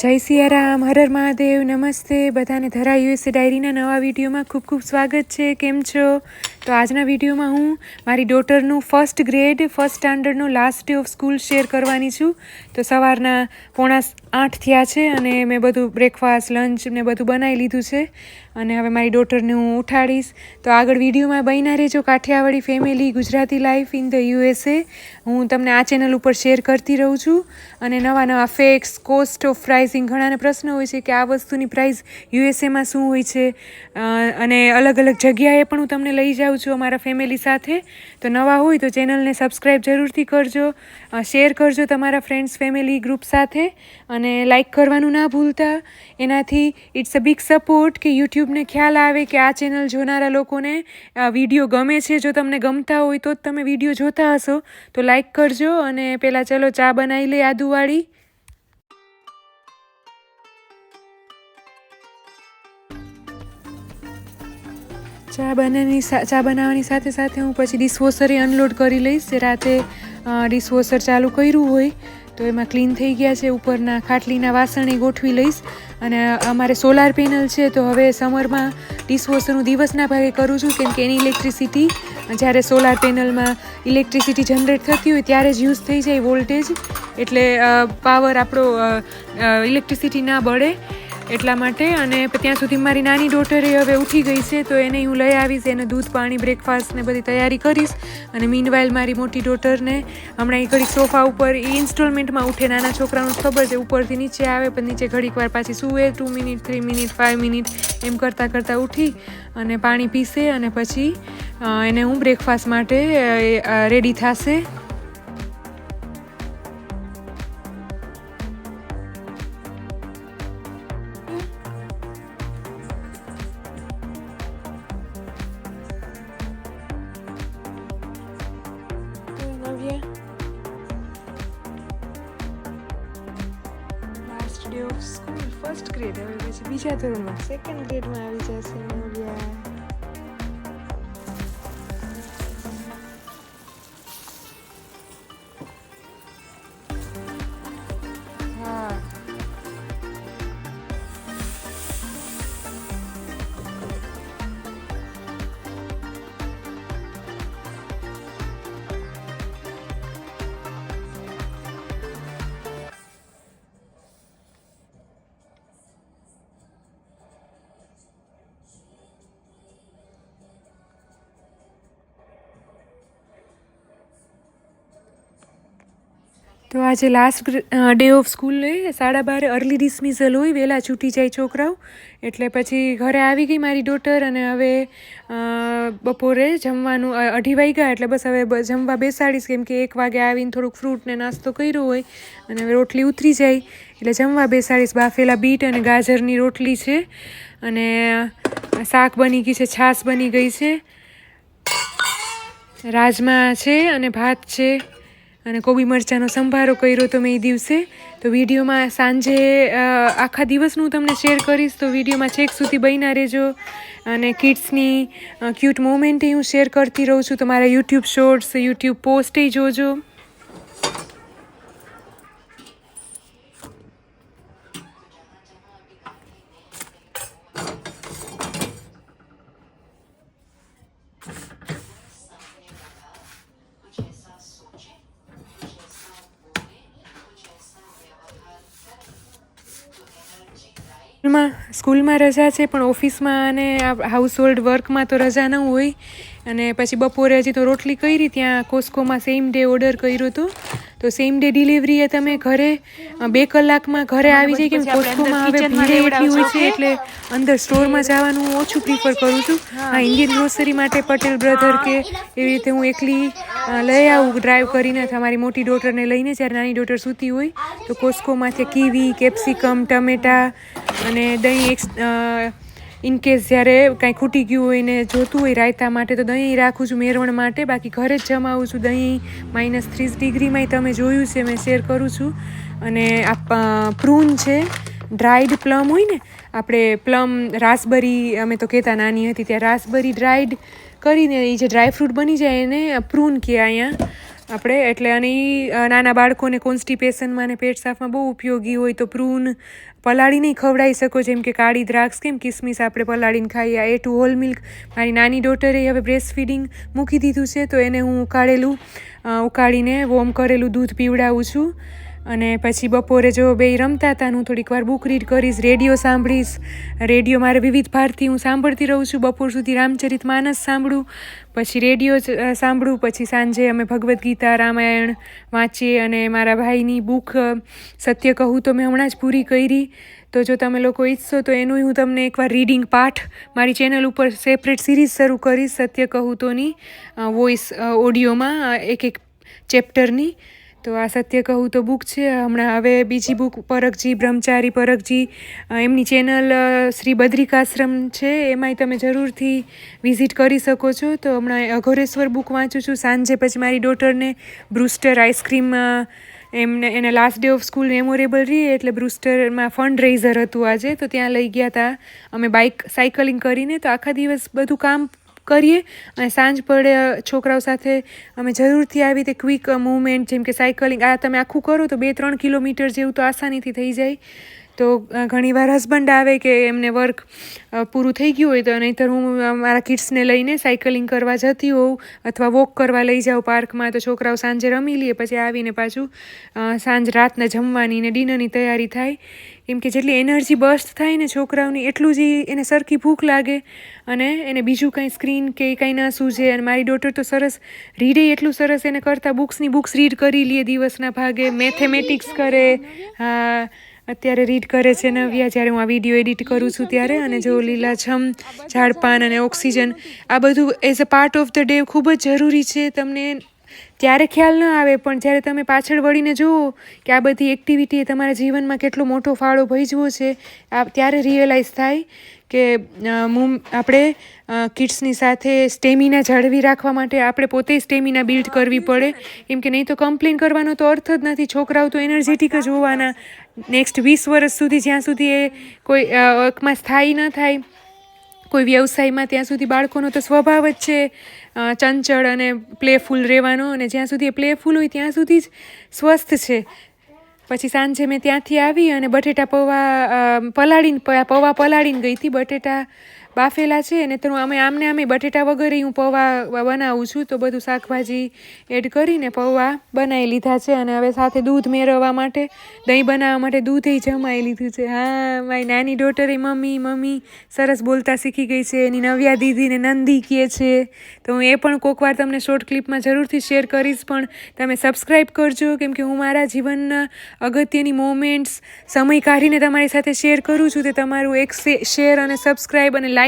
જય સિયારામ, હર હર મહાદેવ, નમસ્તે બધાને. ધરા યુએસએ ડાયરીના નવા વિડીયોમાં ખૂબ ખૂબ સ્વાગત છે. કેમ છો? તો આજના વિડીયોમાં હું મારી ડોટરનું ફર્સ્ટ ગ્રેડ ફર્સ્ટ સ્ટાન્ડર્ડનો last day of school share કરવાની છું. તો સવારના 7:45 થયા છે અને મેં બધું બ્રેકફાસ્ટ લંચ ને બધું બનાવી લીધું છે અને હવે મારી ડોટરને હું ઉઠાડીશ. તો આગળ વિડીયોમાં બન્યા રહેજો. Kathiyawadi family Gujarati life in the USA હું તમને આ ચેનલ ઉપર શેર કરતી રહું છું અને નવા ફેક્ટ્સ, કોસ્ટ ઓફ પ્રાઇસિંગ, ઘણાને પ્રશ્ન હોય છે કે આ વસ્તુની પ્રાઇસ યુએસએમાં શું હોય છે અને અલગ અલગ જગ્યાએ પણ હું તમને લઈ જાઉં છું અમારા ફેમિલી સાથે. તો નવા હોય તો ચેનલને સબસ્ક્રાઈબ જરૂરથી કરજો, શેર કરજો તમારા ફ્રેન્ડ્સ ફેમિલી ગ્રુપ સાથે અને લાઈક કરવાનું ના ભૂલતા. એનાથી ઇટ્સ અ બિગ સપોર્ટ કે યુટ્યુબને ખ્યાલ આવે કે આ ચેનલ જોનારા લોકોને વિડીયો ગમે છે. જો તમને ગમતા હોય તો જ તમે વિડીયો જોતા હશો, તો લાઈક કરજો. અને પહેલાં ચલો ચા બનાવી લઈ આદુવાળી. ચા બનાવવાની સાથે સાથે હું પછી ડિશવોશરે અનલોડ કરી લઈશ. રાતે ડિશવોશર ચાલુ કર્યું હોય તો એમાં ક્લીન થઈ ગયા છે. ઉપરના ખાટલીના વાસણ એ ગોઠવી લઈશ. અને અમારે સોલાર પેનલ છે તો હવે સમરમાં ડિશવોશર હું દિવસના ભાગે કરું છું, કેમ કે એની ઇલેક્ટ્રિસિટી જ્યારે સોલાર પેનલમાં ઇલેક્ટ્રિસિટી જનરેટ થતી હોય ત્યારે જ યુઝ થઈ જાય વોલ્ટેજ, એટલે પાવર આપણો ઇલેક્ટ્રિસિટી ના બળે એટલા માટે. અને ત્યાં સુધી મારી નાની ડોટરે હવે ઉઠી ગઈ છે તો એને હું લઈ આવીશ, એને દૂધ પાણી બ્રેકફાસ્ટ ને બધી તૈયારી કરીશ. અને મીનવાઇલ મારી મોટી ડોટરને હમણાં એ ઘડીક સોફા ઉપર ઇન્સ્ટોલમેન્ટમાં ઉઠે. નાના છોકરાનું ખબર છે, ઉપરથી નીચે આવે પણ નીચે ઘડીક વાર પાછી સૂવે, 2 મિનિટ 3 મિનિટ 5 મિનિટ એમ કરતાં ઉઠી અને પાણી પીશે અને પછી એને હું બ્રેકફાસ્ટ માટે રેડી થશે. Last day of school first grade, હવે પછી બીજા ધોરણમાં સેકન્ડ ગ્રેડમાં આવી જશે નવ્યા. હા, તો આજે લાસ્ટ ડે ઓફ સ્કૂલ હોય, 12:30 અર્લી ડિસમિસલ હોય, વહેલા છૂટી જાય છોકરાઓ. એટલે પછી ઘરે આવી ગઈ મારી ડોટર અને હવે બપોરે જમવાનું 2:30 વાગ્યા એટલે બસ હવે જમવા બેસાડીશ, કેમ કે 1 વાગે આવીને થોડુંક ફ્રૂટ ને નાસ્તો કર્યો હોય અને હવે રોટલી ઉતરી જાય એટલે જમવા બેસાડીશ. બાફેલા બીટ અને ગાજરની રોટલી છે અને શાક બની ગઈ છે, છાશ બની ગઈ છે, રાજમા છે અને ભાત છે અને કોબી મરચાંનો સંભારો કર્યો તો મેં એ દિવસે. તો વિડીયોમાં સાંજે આખા દિવસનું તમને શેર કરીશ, તો વિડીયોમાં છેક સુધી બન્યા રહેજો. અને કિડ્સની ક્યુટ મોમેન્ટ હું શેર કરતી રહું છું. તો મારા યુટ્યુબ શોર્ટ્સ, યુટ્યુબ પોસ્ટ જોજો. સ્કૂલમાં રજા છે પણ ઓફિસમાં અને હાઉસ હોલ્ડ વર્કમાં તો રજા ન હોય. અને પછી બપોરે હજી તો રોટલી કરી, ત્યાં કોસ્કોમાં સેમ ડે ઓર્ડર કર્યો હતો. તો સેમ ડે ડિલિવરી એ તમે ઘરે 2 કલાકમાં ઘરે આવી જાય, કેમ કોસ્કોમાં હવે ભીડ એટલી હોય છે એટલે અંદર સ્ટોરમાં જવાનું હું ઓછું પ્રિફર કરું છું. હા, ઇન્ડિયન ગ્રોસરી માટે પટેલ બ્રધર કે એવી રીતે હું એકલી લઈ આવું ડ્રાઈવ કરીને મારી મોટી ડોટરને લઈને. જ્યારે નાની ડોટર સૂતી હોય તો કોસ્કોમાંથી કીવી, કેપ્સિકમ, ટમેટા અને દહીં ઇનકેસ જ્યારે કાંઈ ખૂટી ગયું હોય ને જોતું હોય રાયતા માટે તો દહીં રાખું છું મેરવણ માટે. બાકી ઘરે જ જમાવું છું દહીં. -30 ડિગ્રીમાંય તમે જોયું છે, મેં શેર કરું છું. અને આ પ્રૂન છે, ડ્રાઈડ પ્લમ હોય ને, આપણે પ્લમ રાસબરી અમે તો કહેતા નાની હતી ત્યાં, રાસબરી ડ્રાઈડ કરીને એ જે ડ્રાય ફ્રૂટ બની જાય એને પ્રૂન કહે અહીંયા. આપણે એટલે અને નાના બાળકોને કોન્સ્ટિપેશનમાં અને પેટ સાફમાં બહુ ઉપયોગી હોય. તો પ્રૂન પલાળીને ખવડાવી શકો, જેમ કે કાળી દ્રાક્ષ કેમ કિસમિસ આપણે પલાળીને ખાઈએ. એ ટુ હોલ મિલ્ક મારી નાની ડોટરે હવે બ્રેસ્ટ ફીડિંગ મૂકી દીધું છે, તો એને હું ઉકાળીને વોર્મ કરેલું દૂધ પીવડાવું છું. અને પછી બપોરે જો બે રમતા હતા, હું થોડીક વાર બુક રીડ કરીશ, રેડિયો સાંભળીશ. રેડિયો મારે વિવિધ ભારતી હું સાંભળતી રહું છું. બપોર સુધી રામચરિત માનસ સાંભળું, પછી રેડિયો સાંભળું. પછી સાંજે અમે ભગવદ્ ગીતા રામાયણ વાંચીએ. અને મારા ભાઈની બુક સત્ય કહું તો મેં હમણાં જ પૂરી કરી. તો જો તમે લોકો ઈચ્છો તો એનું હું તમને એકવાર રીડિંગ પાઠ મારી ચેનલ ઉપર સેપરેટ સિરીઝ શરૂ કરીશ, સત્ય કહું તોની વોઇસ ઓડિયોમાં એક ચેપ્ટરની. તો આ સત્ય કહું તો બુક છે. હમણાં હવે બીજી બુક પરખજી બ્રહ્મચારી પરખજી, એમની ચેનલ શ્રી બદ્રિકાશ્રમ છે, એમાંય તમે જરૂરથી વિઝિટ કરી શકો છો. તો હમણાં અઘોરેશ્વર બુક વાંચું છું. સાંજે પછી મારી ડોટરને બ્રુસ્ટર આઈસ્ક્રીમ એને last day of school memorable રહી, એટલે બ્રુસ્ટરમાં ફંડ રેઝર હતું આજે, તો ત્યાં લઈ ગયા હતા અમે સાયકલિંગ કરીને. તો આખા દિવસ બધું કામ કરીએ અને સાંજ પડે છોકરાઓ સાથે અમે જરૂરથી આવી રીતે ક્વિક મૂવમેન્ટ, જેમ કે સાયકલિંગ. આ તમે આખું કરો તો 2-3 કિલોમીટર જેવું તો આસાનીથી થઈ જાય. તો ઘણીવાર હસબન્ડ આવે કે એમને વર્ક પૂરું થઈ ગયું હોય, તો નહીંતર હું મારા કિડ્સને લઈને સાયકલિંગ કરવા જતી હોઉં અથવા વોક કરવા લઈ જાઉં પાર્કમાં. તો છોકરાઓ સાંજે રમી લઈએ, પછી આવીને પાછું રાતના જમવાની ને ડિનરની તૈયારી થાય. કેમ કે જેટલી એનર્જી બર્સ્ટ થાય ને છોકરાઓની, એટલું જ એને સરખી ભૂખ લાગે અને એને બીજું કંઈ સ્ક્રીન કે કંઈ ના સૂઝે. અને મારી ડોટર તો સરસ રીડે, એટલું સરસ એને કરતાં બુક્સ રીડ કરી લઈએ દિવસના ભાગે. મેથેમેટિક્સ કરે, હા અત્યારે રીડ કરે છે નવ્યા, જ્યારે હું આ વિડીયો એડિટ કરું છું ત્યારે. અને જો લીલાછમ ઝાડપાન અને ઓક્સિજન, આ બધું as a part of the day ખૂબ જ જરૂરી છે. તમને ત્યારે ખ્યાલ ન આવે, પણ જ્યારે તમે પાછળ વળીને જુઓ કે આ બધી એક્ટિવિટીએ તમારા જીવનમાં કેટલો મોટો ફાળો ભજવ્યો છે, ત્યારે રિયલાઇઝ થાય કે આપણે કિડ્સની સાથે સ્ટેમિના જાળવી રાખવા માટે આપણે પોતે સ્ટેમિના બિલ્ડ કરવી પડે. કેમ કે નહીં તો કમ્પ્લેન કરવાનો તો અર્થ જ નથી. છોકરાઓ તો એનર્જેટિક જ હોવાના. નેક્સ્ટ 20 વર્ષ સુધી, જ્યાં સુધી એ કોઈ એકમાં સ્થાયી ન થાય કોઈ વ્યવસાયમાં, ત્યાં સુધી બાળકોનો તો સ્વભાવ જ છે ચંચળ અને પ્લેફુલ રહેવાનો. અને જ્યાં સુધી એ પ્લેફુલ હોય ત્યાં સુધી જ સ્વસ્થ છે. પછી સાંજે મેં ત્યાંથી આવી અને બટેટા પૌવા પલાળીને ગઈ હતી. બટેટા બાફેલા છે, અને તો આમે બટેટા વગર હું પૌવા બનાવું છું. તો બધું શાકભાજી એડ કરીને પૌવા બનાવી લીધા છે. અને હવે સાથે દૂધ મેળવવા માટે, દહીં બનાવવા માટે દૂધ જમાઈ લીધું છે. હા, મારી નાની ડોટરે મમ્મી સરસ બોલતા શીખી ગઈ છે. એની નવ્યા દીદીને નંદી કહે છે. તો હું એ પણ કોઈક વાર તમને શોર્ટ ક્લિપમાં જરૂરથી શેર કરીશ. પણ તમે સબસ્ક્રાઈબ કરજો, કેમ કે હું મારા જીવનના અગત્યની મોમેન્ટ્સ સમય કાઢીને તમારી સાથે શેર કરું છું. તે તમારું એક શેર અને સબસ્ક્રાઈબ અને લાઈક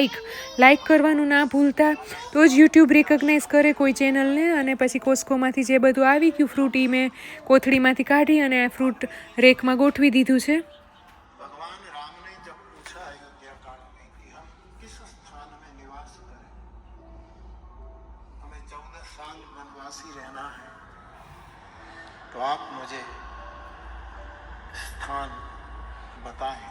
કરવાનું ના ભૂલતા, તો જ યુટ્યુબ રિકગ્નાઇઝ કરે કોઈ ચેનલને. અને પછી કોસ્કોમાંથી જે બધું આવી ગયું ફ્રૂટ, મેં કોથળીમાંથી કાઢી અને ફ્રૂટ રેકમાં ગોઠવી દીધું છે. तो आप मुझे स्थान बताएं.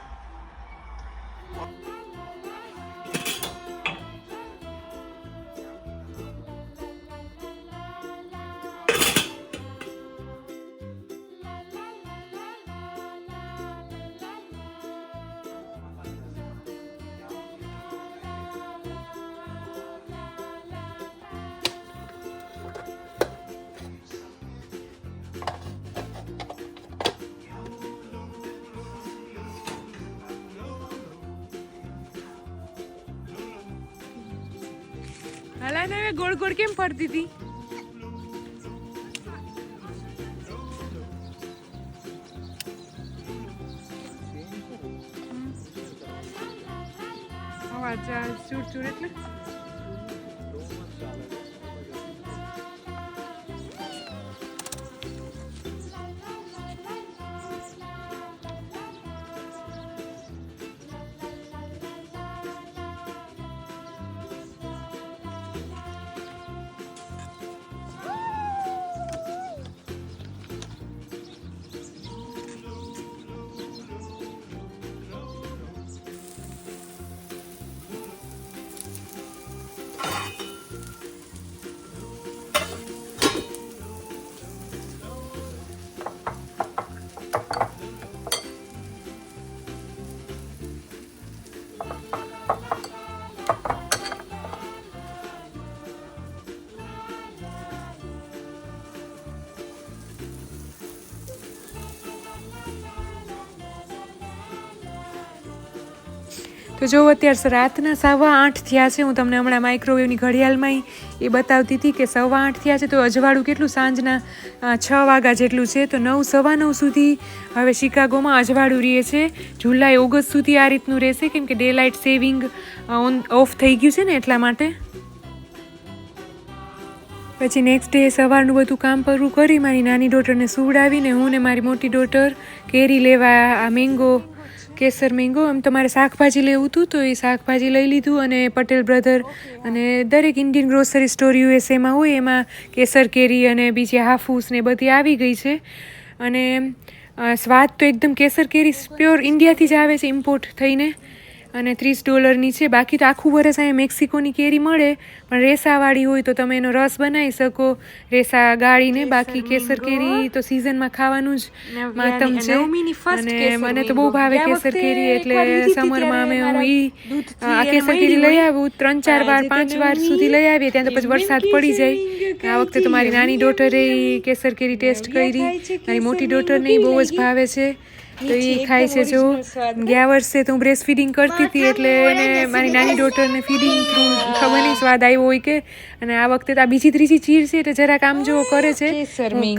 હલાને હવે ગોળ ગોળ કેમ ફરતી હતી? અવાજ ચૂડ એટલે તો જો અત્યારે રાતના 8:15 થયા છે. હું તમને હમણાં માઇક્રોવેવની ઘડિયાળમાં એ બતાવતી હતી કે 8:15 થયા છે. તો અજવાળું કેટલું સાંજના 6 વાગ્યા જેટલું છે. તો 9, 9:15 સુધી હવે શિકાગોમાં અજવાળું રહે છે. જુલાઈ ઓગસ્ટ સુધી આ રીતનું રહેશે, કેમ કે ડે લાઇટ સેવિંગ ઓફ થઈ ગયું છે ને એટલા માટે. પછી નેક્સ્ટ ડે સવારનું બધું કામ પૂરું કરી મારી નાની ડોટરને સુવડાવીને હું ને મારી મોટી ડોટર કેરી લેવા આ મેંગો, કેસર મેંગો, એમ તમારે શાકભાજી લેવું હતું તો એ શાકભાજી લઈ લીધું. અને પટેલ બ્રધર અને દરેક ઇન્ડિયન ગ્રોસરી સ્ટોર યુએસએમાં હોય એમાં કેસર કેરી અને બીજી હાફૂસ ને બધી આવી ગઈ છે. અને સ્વાદ તો એકદમ કેસર કેરી પ્યોર ઇન્ડિયાથી જ આવે છે, ઇમ્પોર્ટ થઈને, અને $30 છે. બાકી તો આખું વરસ અહીંયા મેક્સિકોની કેરી મળે, પણ રેસાવાળી હોય તો તમે એનો રસ બનાવી શકો રેસા ગાળીને. બાકી કેસર કેરી તો સિઝનમાં ખાવાનું જ માતમ છે. અને મને તો બહુ ભાવે કેસર કેરી, એટલે સમરમાં અમે આ કેસર કેરી લઈ આવું 3-4 વાર 5 વાર સુધી લઈ આવીએ, ત્યાં તો પછી વરસાદ પડી જાય. આ વખતે તો મારી નાની ડોટરે કેસર કેરી ટેસ્ટ કરી, મારી મોટી ડોટરને બહુ જ ભાવે છે, તો એ ખાય છે. જો ગયા વર્ષે તો હું બ્રેસ્ટ ફીડિંગ કરતી હતી, એટલે એને મારી નાની ડોટરને ફીડિંગ થ્રુ ખબર નહીં સ્વાદ આવ્યો હોય કે. અને આ વખતે તો આ બીજી ત્રીજી ચીર છે એટલે જરાક આમ જો કરે છે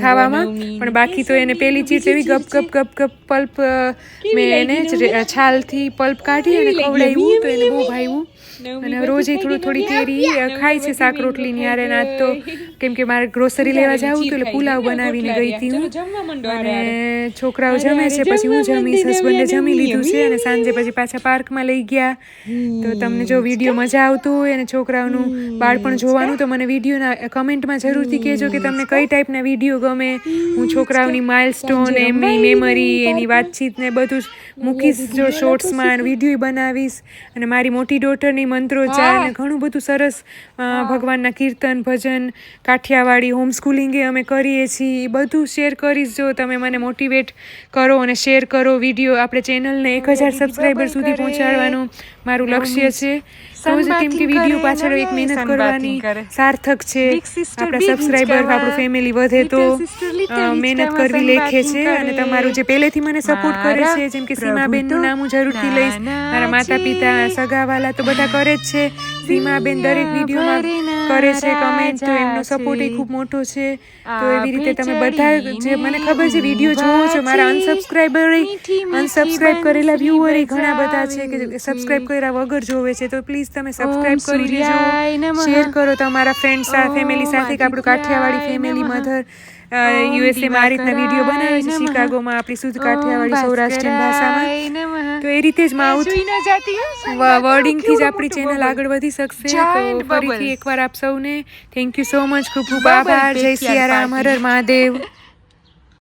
ખાવામાં, પણ બાકી તો એને પેલી ચીર એવી ગપ ગપ ગપ ગપ પલ્પ મેં એને છાલથી પલ્પ કાઢી અને ખવડાવ્યું, તો એને બહુ ભાવ્યું. અને રોજ થોડી કેરી ખાય છે શાક રોટલીની યારે. આજ તો કેમ કે મારે ગ્રોસરી લેવા જાવું તો એટલે પુલાવ બનાવીને ગઈ હતી હું, અને છોકરાઓ જમે છે, પછી હું જમીશ. હસબન્ડે જમી લીધું છે અને સાંજે પછી પાછા પાર્કમાં લઈ ગયા. તો તમને જો વિડીયો મજા આવતો હોય અને છોકરાઓનું બાળપણ જોવાનું, તો મને વિડીયોના કમેન્ટમાં જરૂરથી કહેજો કે તમને કઈ ટાઈપના વિડીયો ગમે. હું છોકરાઓની માઇલસ્ટોન, એમની મેમરી, એની વાતચીત ને બધું જ મૂકીશ જો શોર્ટ્સમાં, વિડીયો બનાવીશ. અને મારી મોટી ડોટરની મંત્રોચ્ચાર અને ઘણું બધું સરસ ભગવાનના કીર્તન, ભજન, કાઠિયાવાડી હોમ સ્કૂલિંગ અમે કરીએ છીએ, એ બધું શેર કરીશ. જો તમે મને મોટિવેટ કરો અને શેર કરો વિડીયો. આપણે ચેનલને 1000 સબસ્ક્રાઈબર સુધી પહોંચાડવાનું મારું લક્ષ્ય છે. તો જ કેમ કે વિડીયો પાછળ એક મહેનત કરવાની સાર્થક છે. આપણા સબસ્ક્રાઈબર, આપણું ફેમિલી વધે તો મહેનત કરવી લેખે છે. અને તમારું જે પહેલેથી મને સપોર્ટ કરે છે, જેમ કે સીમાબેનનું નામ હું જરૂરથી લઈશ, મારા માતા પિતા, સગાવાલા તો બધા કરે જ છે. સીમાબેન દરેક વિડીયોમાં કરે છે કમેન્ટ, તો એમનો સપોર્ટ એ ખૂબ મોટો છે. તો એવી રીતે તમે બધા જે મને ખબર છે વિડીયો જોવો છો, મારા અનસબસ્ક્રાઈબ કરેલા વ્યુઅર ઘણા બધા છે કે સબસ્ક્રાઈબ કર્યા વગર જોવે છે. તો પ્લીઝ તમે સબસ્ક્રાઈબ કરી લેજો, શેર કરો તમારા ફ્રેન્ડ્સ ફેમિલી સાથે, કે આપણું કાઠિયાવાડી ફેમિલી મધર યુએસએમાં આ રીતના વિડીયો બનાવે છે, શિકાગોમાં આપણી શુદ્ધ કાઠિયાવાડી સૌરાષ્ટ્રીયન ભાષામાં. તો એ રીતે જ માઉથ વર્ડિંગથી જ આપણી ચેનલ આગળ વધી શકશે. તો ફરીથી એકવાર આપ સૌને થેન્ક યુ સો મચ, ખૂબ ખૂબ આભાર. જય સિયારામ, હર હર મહાદેવ.